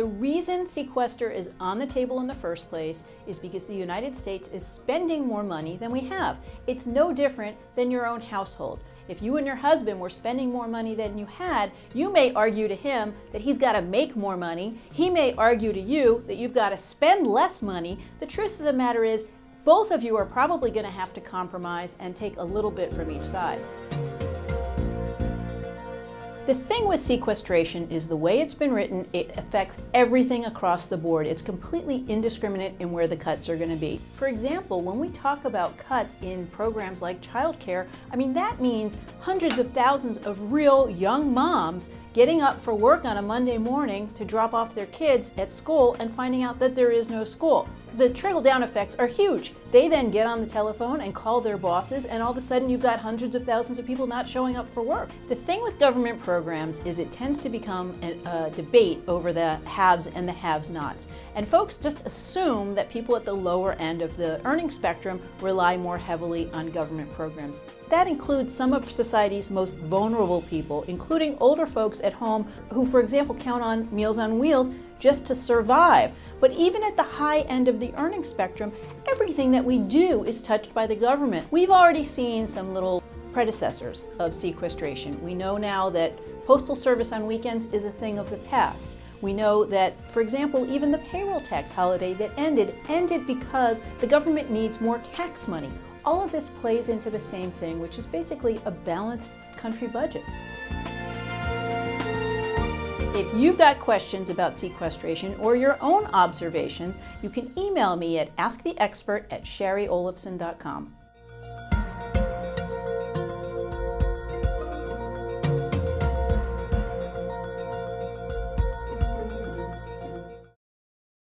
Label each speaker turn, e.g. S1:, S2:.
S1: The reason sequester is on the table in the first place is because the United States is spending more money than we have. It's no different than your own household. If you and your husband were spending more money than you had, you may argue to him that he's got to make more money. He may argue to you that you've got to spend less money. The truth of the matter is, both of you are probably going to have to compromise and take a little bit from each side. The thing with sequestration is the way it's been written, it affects everything across the board. It's completely indiscriminate in where the cuts are going to be. For example, when we talk about cuts in programs like childcare, that means hundreds of thousands of real young moms getting up for work on a Monday morning to drop off their kids at school and finding out that there is no school. The trickle-down effects are huge. They then get on the telephone and call their bosses, and all of a sudden you've got hundreds of thousands of people not showing up for work. The thing with government programs is it tends to become a debate over the haves and the have-nots. And folks just assume that people at the lower end of the earning spectrum rely more heavily on government programs. That includes some of society's most vulnerable people, including older folks at home who, for example, count on Meals on Wheels just to survive. But even at the high end of the earning spectrum, everything that we do is touched by the government. We've already seen some little predecessors of sequestration. We know now that postal service on weekends is a thing of the past. We know that, for example, even the payroll tax holiday that ended because the government needs more tax money. All of this plays into the same thing, which is basically a balanced country budget. If you've got questions about sequestration or your own observations, you can email me at asktheexpert@sherryolafson.com.